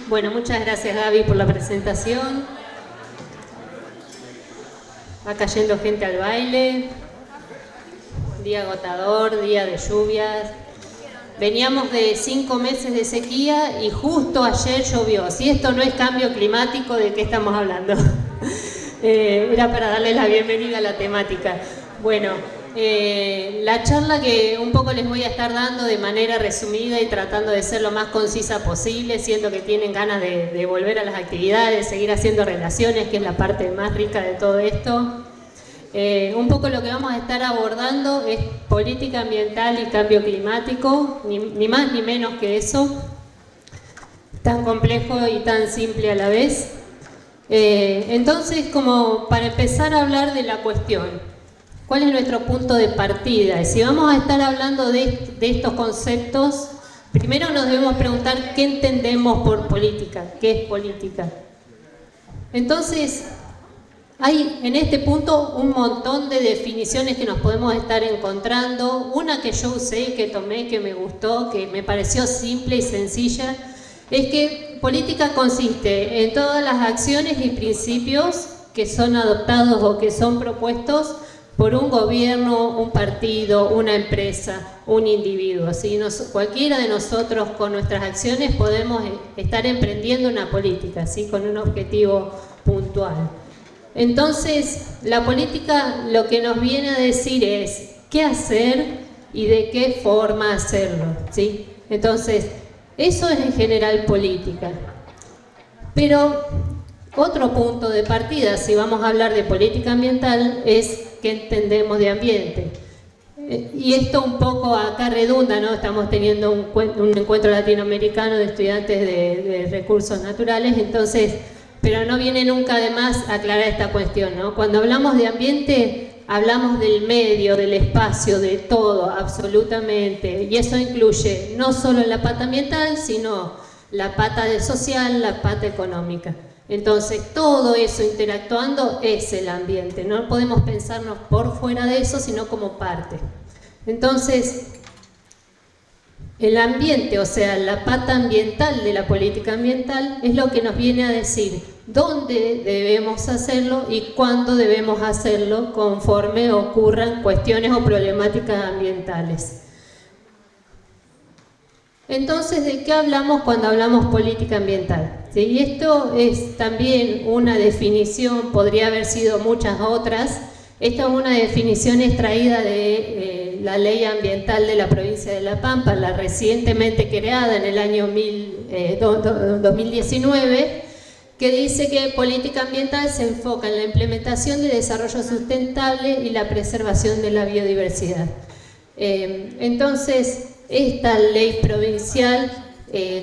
Bueno, muchas gracias Gaby por la presentación. Va cayendo gente al baile. Día agotador, día de lluvias. Veníamos de 5 meses de sequía y justo ayer llovió. Si esto no es cambio climático, ¿de qué estamos hablando? Era para darles la bienvenida a la temática. Bueno, la charla que un poco les voy a estar dando de manera resumida y tratando de ser lo más concisa posible, siendo que tienen ganas de volver a las actividades, seguir haciendo relaciones, que es la parte más rica de todo esto. Un poco lo que vamos a estar abordando es política ambiental y cambio climático, ni más ni menos que eso, tan complejo y tan simple a la vez. Entonces, como para empezar a hablar de la cuestión, ¿cuál es nuestro punto de partida? Y si vamos a estar hablando de estos conceptos, primero nos debemos preguntar qué entendemos por política, qué es política. Entonces, hay en este punto un montón de definiciones que nos podemos estar encontrando. Una que yo usé, que tomé, que me gustó, que me pareció simple y sencilla, es que política consiste en todas las acciones y principios que son adoptados o que son propuestos por un gobierno, un partido, una empresa, un individuo. ¿Sí? Cualquiera de nosotros con nuestras acciones podemos estar emprendiendo una política, ¿sí? Con un objetivo puntual. Entonces, la política lo que nos viene a decir es qué hacer y de qué forma hacerlo, ¿sí? Entonces, eso es en general política. Pero otro punto de partida, si vamos a hablar de política ambiental, es qué entendemos de ambiente. Y esto un poco acá redunda, ¿no? Estamos teniendo un encuentro latinoamericano de estudiantes de recursos naturales, entonces, pero no viene nunca de más aclarar esta cuestión, ¿no? Cuando hablamos de ambiente, hablamos del medio, del espacio, de todo, absolutamente. Y eso incluye no solo la pata ambiental, sino la pata de social, la pata económica. Entonces, todo eso interactuando es el ambiente. No podemos pensarnos por fuera de eso, sino como parte. Entonces, el ambiente, o sea, la pata ambiental de la política ambiental, es lo que nos viene a decir dónde debemos hacerlo y cuándo debemos hacerlo conforme ocurran cuestiones o problemáticas ambientales. Entonces, ¿de qué hablamos cuando hablamos política ambiental? ¿Sí? Y esto es también una definición, podría haber sido muchas otras. Esta es una definición extraída de la Ley Ambiental de la provincia de La Pampa, la recientemente creada en el año 2019, que dice que política ambiental se enfoca en la implementación de desarrollo sustentable y la preservación de la biodiversidad. Entonces, esta ley provincial,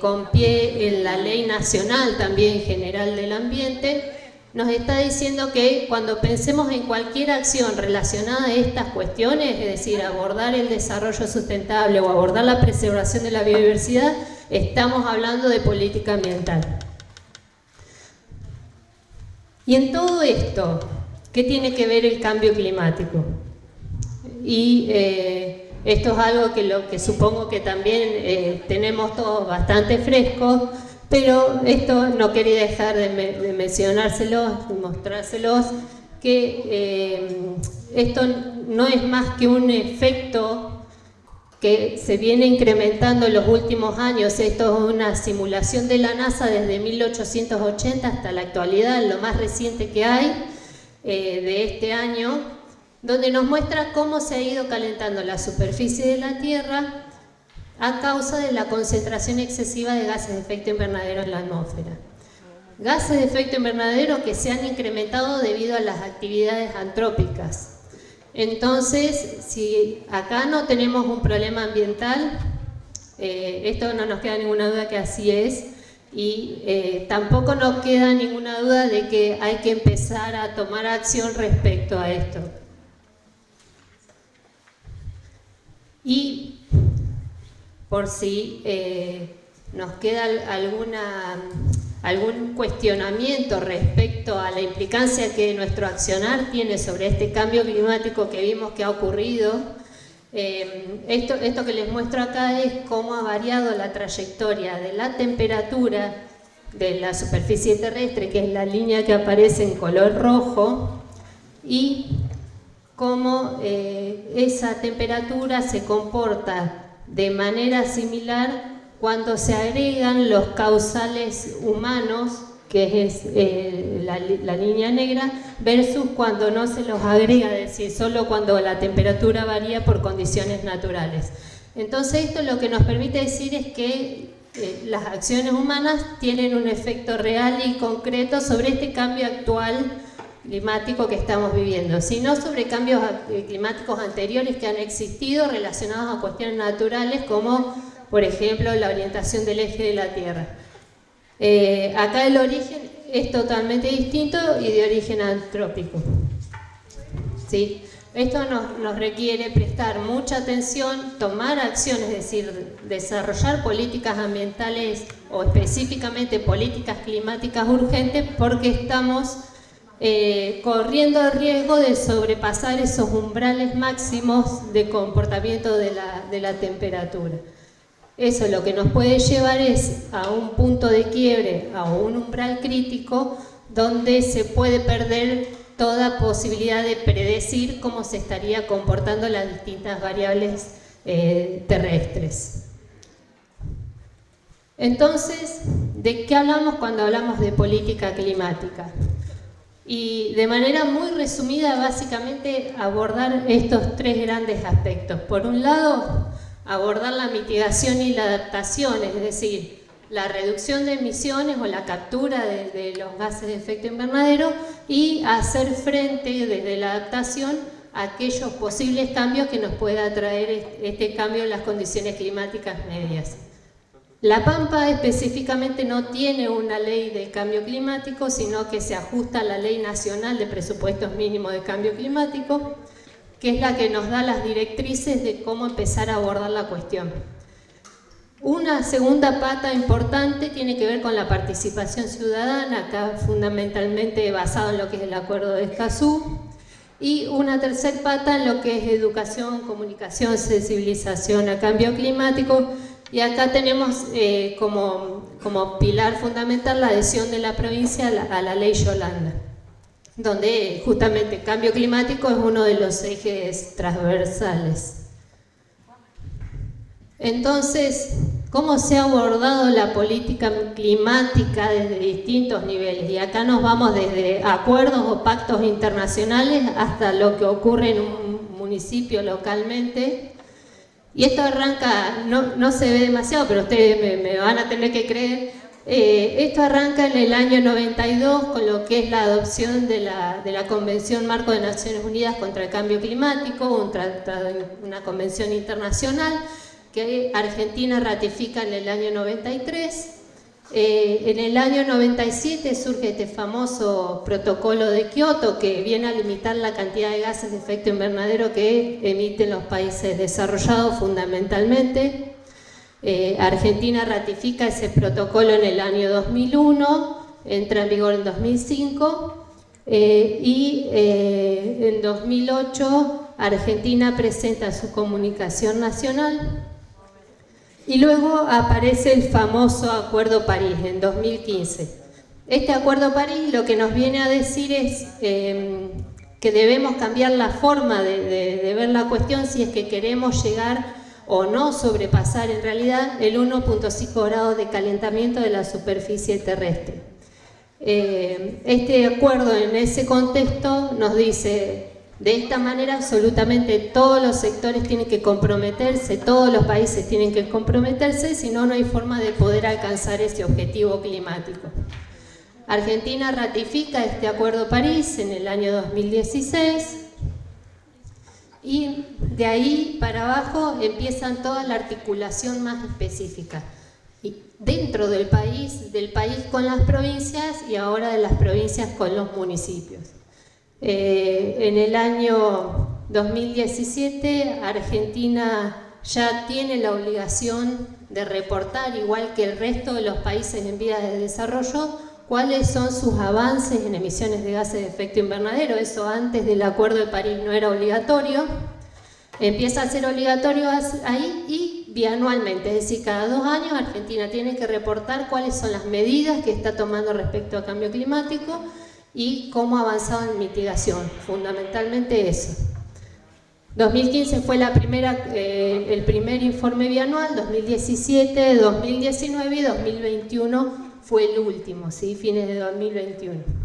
con pie en la ley nacional también general del ambiente, nos está diciendo que cuando pensemos en cualquier acción relacionada a estas cuestiones, es decir, abordar el desarrollo sustentable o abordar la preservación de la biodiversidad, estamos hablando de política ambiental. Y en todo esto, ¿qué tiene que ver el cambio climático? Y esto es algo que supongo que también tenemos todos bastante frescos, pero esto no quería dejar de mencionárselos y mostrárselos, que esto no es más que un efecto que se viene incrementando en los últimos años. Esto es una simulación de la NASA desde 1880 hasta la actualidad, lo más reciente que hay de este año, donde nos muestra cómo se ha ido calentando la superficie de la Tierra a causa de la concentración excesiva de gases de efecto invernadero en la atmósfera. Gases de efecto invernadero que se han incrementado debido a las actividades antrópicas. Entonces, si acá no tenemos un problema ambiental, esto no nos queda ninguna duda que así es, y tampoco nos queda ninguna duda de que hay que empezar a tomar acción respecto a esto. Y por si nos queda algún cuestionamiento respecto a la implicancia que nuestro accionar tiene sobre este cambio climático que vimos que ha ocurrido, esto que les muestro acá es cómo ha variado la trayectoria de la temperatura de la superficie terrestre, que es la línea que aparece en color rojo, y cómo esa temperatura se comporta de manera similar cuando se agregan los causales humanos, que es la línea negra, versus cuando no se los agrega, es decir, solo cuando la temperatura varía por condiciones naturales. Entonces esto lo que nos permite decir es que las acciones humanas tienen un efecto real y concreto sobre este cambio actual climático que estamos viviendo, sino sobre cambios climáticos anteriores que han existido relacionados a cuestiones naturales como, por ejemplo, la orientación del eje de la Tierra. Acá el origen es totalmente distinto y de origen antrópico. ¿Sí? Esto nos requiere prestar mucha atención, tomar acciones, es decir, desarrollar políticas ambientales o específicamente políticas climáticas urgentes, porque estamos corriendo el riesgo de sobrepasar esos umbrales máximos de comportamiento de la temperatura. Eso lo que nos puede llevar es a un punto de quiebre, a un umbral crítico, donde se puede perder toda posibilidad de predecir cómo se estaría comportando las distintas variables terrestres. Entonces, ¿de qué hablamos cuando hablamos de política climática? Y de manera muy resumida, básicamente abordar estos tres grandes aspectos. Por un lado, abordar la mitigación y la adaptación, es decir, la reducción de emisiones o la captura de los gases de efecto invernadero y hacer frente desde la adaptación a aquellos posibles cambios que nos pueda traer este cambio en las condiciones climáticas medias. La Pampa específicamente no tiene una ley de cambio climático, sino que se ajusta a la Ley Nacional de Presupuestos Mínimos de Cambio Climático, que es la que nos da las directrices de cómo empezar a abordar la cuestión. Una segunda pata importante tiene que ver con la participación ciudadana, acá fundamentalmente basado en lo que es el Acuerdo de Escazú, y una tercera pata en lo que es educación, comunicación, sensibilización a cambio climático, y acá tenemos como pilar fundamental la adhesión de la provincia a la Ley Yolanda, donde justamente cambio climático es uno de los ejes transversales. Entonces, ¿cómo se ha abordado la política climática desde distintos niveles? Y acá nos vamos desde acuerdos o pactos internacionales hasta lo que ocurre en un municipio localmente. Y esto arranca, no se ve demasiado, pero ustedes me van a tener que creer. Esto arranca en el año 92 con lo que es la adopción de la Convención Marco de Naciones Unidas contra el Cambio Climático, una convención internacional que Argentina ratifica en el año 93. En el año 97 surge este famoso protocolo de Kioto, que viene a limitar la cantidad de gases de efecto invernadero que emiten los países desarrollados fundamentalmente. Argentina ratifica ese protocolo en el año 2001, entra en vigor en 2005 y en 2008 Argentina presenta su comunicación nacional. Y luego aparece el famoso Acuerdo París en 2015. Este Acuerdo París lo que nos viene a decir es que debemos cambiar la forma de ver la cuestión si es que queremos llegar o no sobrepasar en realidad el 1.5 grados de calentamiento de la superficie terrestre. Este acuerdo en ese contexto nos dice: de esta manera absolutamente todos los sectores tienen que comprometerse, todos los países tienen que comprometerse, si no, no hay forma de poder alcanzar ese objetivo climático. Argentina ratifica este Acuerdo París en el año 2016 y de ahí para abajo empiezan toda la articulación más específica. Y dentro del país con las provincias y ahora de las provincias con los municipios. En el año 2017 Argentina ya tiene la obligación de reportar, igual que el resto de los países en vías de desarrollo, cuáles son sus avances en emisiones de gases de efecto invernadero. Eso antes del Acuerdo de París no era obligatorio, empieza a ser obligatorio ahí y bianualmente, es decir, cada 2 años Argentina tiene que reportar cuáles son las medidas que está tomando respecto a cambio climático y cómo ha avanzado en mitigación, fundamentalmente eso. 2015 fue el primer informe bianual, 2017, 2019 y 2021 fue el último, ¿sí? Fines de 2021.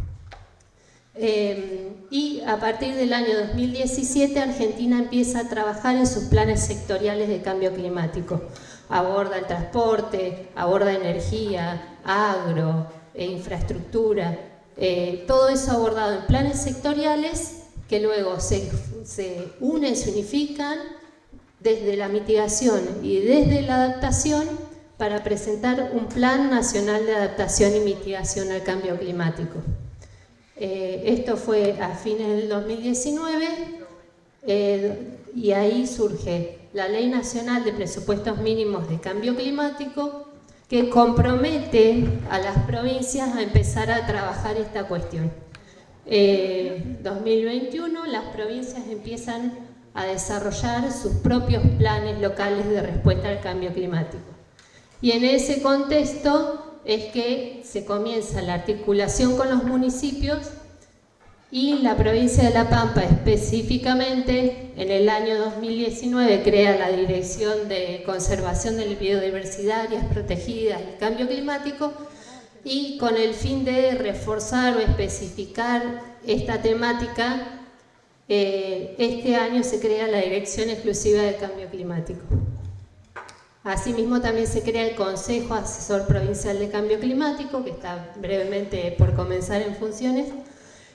Y a partir del año 2017 Argentina empieza a trabajar en sus planes sectoriales de cambio climático. Aborda el transporte, aborda energía, agro, infraestructura, todo eso abordado en planes sectoriales que luego se unen, se unifican desde la mitigación y desde la adaptación para presentar un Plan Nacional de Adaptación y Mitigación al Cambio Climático. Esto fue a fines del 2019 y ahí surge la Ley Nacional de Presupuestos Mínimos de Cambio Climático que compromete a las provincias a empezar a trabajar esta cuestión. 2021 las provincias empiezan a desarrollar sus propios planes locales de respuesta al cambio climático. Y en ese contexto es que se comienza la articulación con los municipios y la provincia de La Pampa específicamente en el año 2019 crea la Dirección de Conservación de la Biodiversidad, Áreas Protegidas y Cambio Climático, y con el fin de reforzar o especificar esta temática, este año se crea la Dirección Exclusiva de Cambio Climático. Asimismo también se crea el Consejo Asesor Provincial de Cambio Climático, que está brevemente por comenzar en funciones,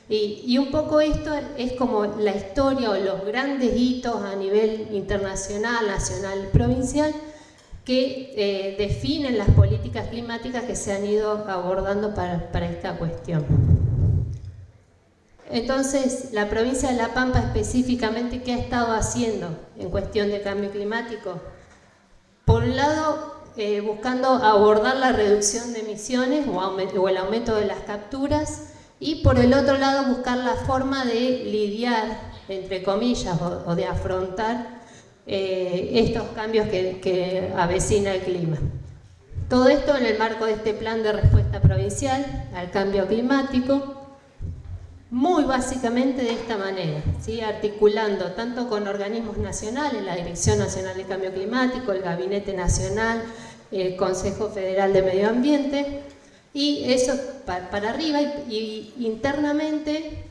y un poco esto es como la historia o los grandes hitos a nivel internacional, nacional y provincial, que definen las políticas climáticas que se han ido abordando para esta cuestión. Entonces, la provincia de La Pampa específicamente, ¿qué ha estado haciendo en cuestión de cambio climático? Por un lado, buscando abordar la reducción de emisiones o el aumento de las capturas, y por el otro lado buscar la forma de lidiar, entre comillas, o de afrontar estos cambios que avecina el clima. Todo esto en el marco de este plan de respuesta provincial al cambio climático, muy básicamente de esta manera, ¿sí? Articulando tanto con organismos nacionales, la Dirección Nacional de Cambio Climático, el Gabinete Nacional, el Consejo Federal de Medio Ambiente, y eso para arriba y internamente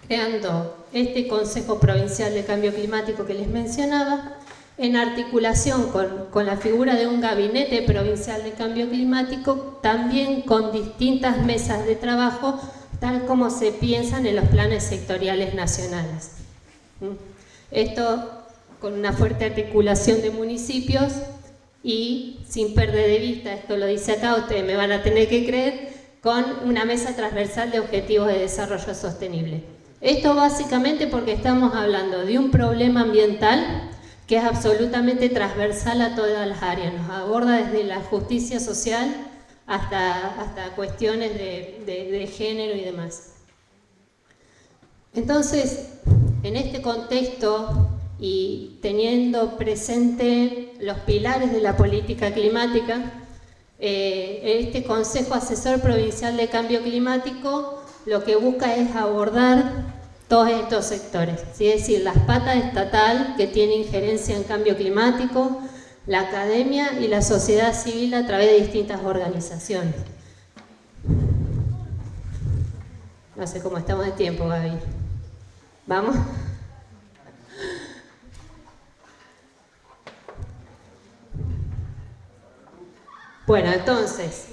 creando este Consejo Provincial de Cambio Climático que les mencionaba, en articulación con la figura de un Gabinete Provincial de Cambio Climático, también con distintas mesas de trabajo, tal como se piensan en los planes sectoriales nacionales. Esto con una fuerte articulación de municipios y sin perder de vista, esto lo dice acá, ustedes me van a tener que creer, con una mesa transversal de objetivos de desarrollo sostenible. Esto básicamente porque estamos hablando de un problema ambiental que es absolutamente transversal a todas las áreas, nos aborda desde la justicia social hasta cuestiones de género y demás. Entonces, en este contexto y teniendo presente los pilares de la política climática, este Consejo Asesor Provincial de Cambio Climático lo que busca es abordar todos estos sectores, ¿sí? Es decir, las patas estatal que tiene injerencia en cambio climático, la academia y la sociedad civil a través de distintas organizaciones. No sé cómo estamos de tiempo, Gaby. ¿Vamos? Bueno, entonces,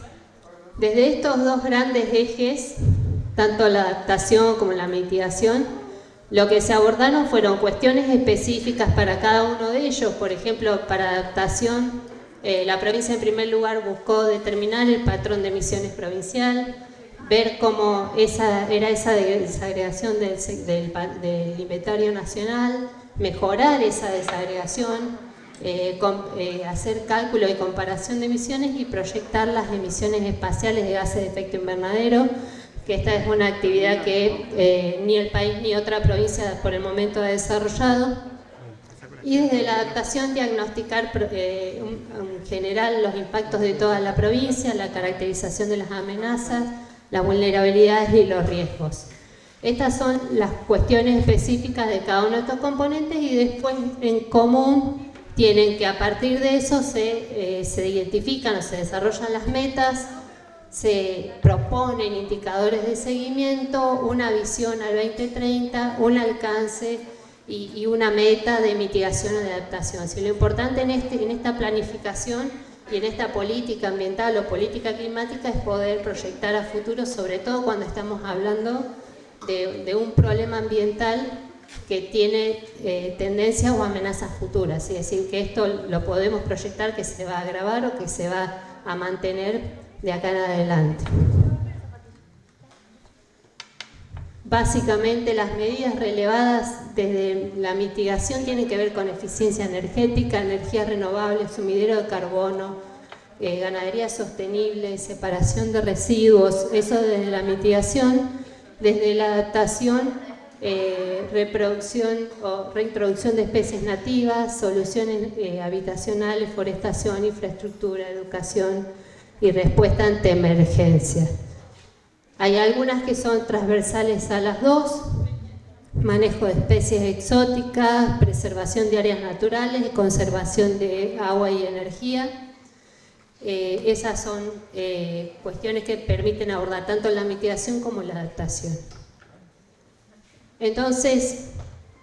desde estos dos grandes ejes, tanto la adaptación como la mitigación, lo que se abordaron fueron cuestiones específicas para cada uno de ellos. Por ejemplo, para adaptación, la provincia en primer lugar buscó determinar el patrón de emisiones provincial, ver cómo era esa desagregación del inventario nacional, mejorar esa desagregación, hacer cálculo y comparación de emisiones y proyectar las emisiones espaciales de gases de efecto invernadero, que esta es una actividad que ni el país ni otra provincia por el momento ha desarrollado. Y desde la adaptación diagnosticar en general los impactos de toda la provincia, la caracterización de las amenazas, las vulnerabilidades y los riesgos. Estas son las cuestiones específicas de cada uno de estos componentes y después en común tienen que a partir de eso se identifican o se desarrollan las metas, se proponen indicadores de seguimiento, una visión al 2030, un alcance y una meta de mitigación o de adaptación. Si lo importante en esta planificación y en esta política ambiental o política climática es poder proyectar a futuro, sobre todo cuando estamos hablando de un problema ambiental que tiene tendencias o amenazas futuras, es decir, que esto lo podemos proyectar que se va a agravar o que se va a mantener de acá en adelante. Básicamente las medidas relevadas desde la mitigación tienen que ver con eficiencia energética, energías renovables, sumidero de carbono, ganadería sostenible, separación de residuos, eso desde la mitigación, desde la adaptación, reproducción o reintroducción de especies nativas, soluciones habitacionales, forestación, infraestructura, educación y respuesta ante emergencias. Hay algunas que son transversales a las dos: manejo de especies exóticas, preservación de áreas naturales y conservación de agua y energía. Esas son cuestiones que permiten abordar tanto la mitigación como la adaptación. Entonces,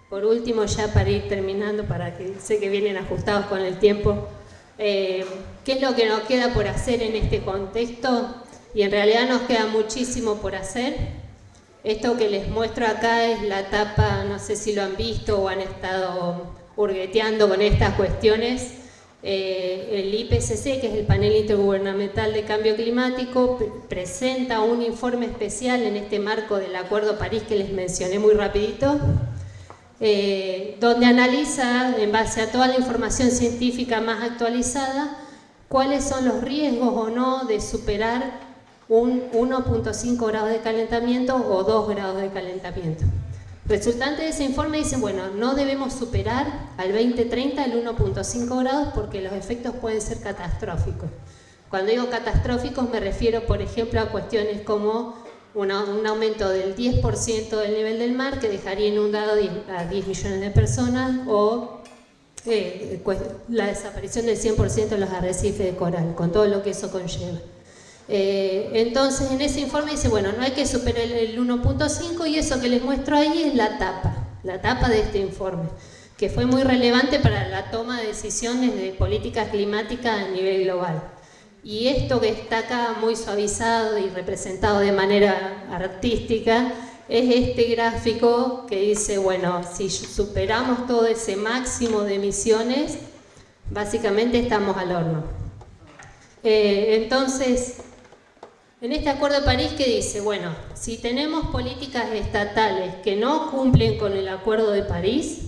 por último, ya para ir terminando, para que sé que vienen ajustados con el tiempo, ¿qué es lo que nos queda por hacer en este contexto? Y en realidad nos queda muchísimo por hacer. Esto que les muestro acá es la etapa, no sé si lo han visto o han estado hurgueteando con estas cuestiones. El IPCC, que es el Panel Intergubernamental de Cambio Climático, presenta un informe especial en este marco del Acuerdo París que les mencioné muy rapidito, donde analiza, en base a toda la información científica más actualizada, cuáles son los riesgos o no de superar un 1.5 grados de calentamiento o 2 grados de calentamiento. Resultante de ese informe dicen, bueno, no debemos superar al 2030 el 1.5 grados porque los efectos pueden ser catastróficos. Cuando digo catastróficos me refiero, por ejemplo, a cuestiones como un aumento del 10% del nivel del mar que dejaría inundado a 10 millones de personas o la desaparición del 100% de los arrecifes de coral, con todo lo que eso conlleva. Entonces en ese informe dice, bueno, no hay que superar el 1.5 y eso que les muestro ahí es la tapa de este informe, que fue muy relevante para la toma de decisiones de políticas climáticas a nivel global. Y esto que está acá muy suavizado y representado de manera artística es este gráfico que dice, bueno, si superamos todo ese máximo de emisiones, básicamente estamos al horno. Entonces, en este Acuerdo de París que dice, bueno, si tenemos políticas estatales que no cumplen con el Acuerdo de París,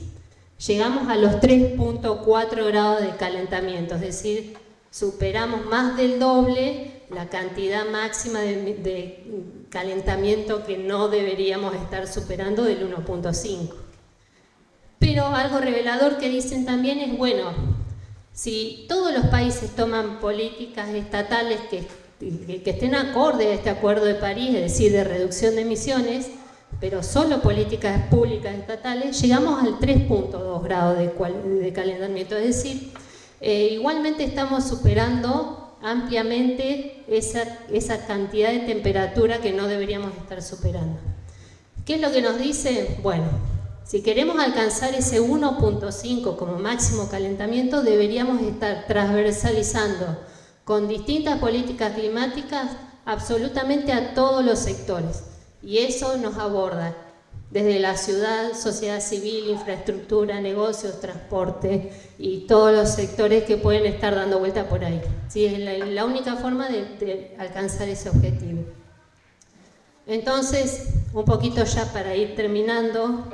llegamos a los 3.4 grados de calentamiento, es decir, superamos más del doble la cantidad máxima de calentamiento que no deberíamos estar superando del 1.5. Pero algo revelador que dicen también es, bueno, si todos los países toman políticas estatales que estén acorde a este Acuerdo de París, es decir, de reducción de emisiones, pero solo políticas públicas estatales, llegamos al 3.2 grados de calentamiento, es decir, igualmente estamos superando ampliamente esa cantidad de temperatura que no deberíamos estar superando. ¿Qué es lo que nos dice? Bueno, si queremos alcanzar ese 1.5 como máximo calentamiento, deberíamos estar transversalizando con distintas políticas climáticas absolutamente a todos los sectores. Y eso nos aborda desde la ciudad, sociedad civil, infraestructura, negocios, transporte y todos los sectores que pueden estar dando vuelta por ahí. ¿Sí? Es la única forma de alcanzar ese objetivo. Entonces, un poquito ya para ir terminando,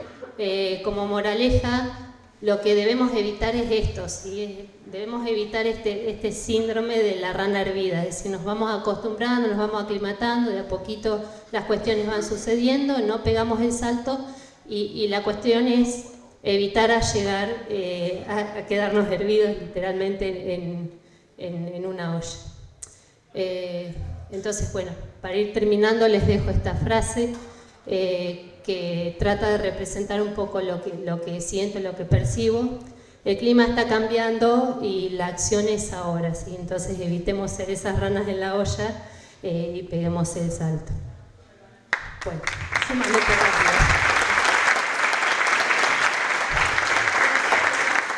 como moraleja, lo que debemos evitar es esto, ¿sí? Debemos evitar este síndrome de la rana hervida, es decir, nos vamos acostumbrando, nos vamos aclimatando, de a poquito las cuestiones van sucediendo, no pegamos el salto y la cuestión es evitar llegar a quedarnos hervidos literalmente en una olla. Entonces, bueno, para ir terminando les dejo esta frase que trata de representar un poco lo que siento, lo que percibo. El clima está cambiando y la acción es ahora, ¿sí? Entonces evitemos ser esas ranas en la olla y peguemos el salto. Bueno, sumamente rápido.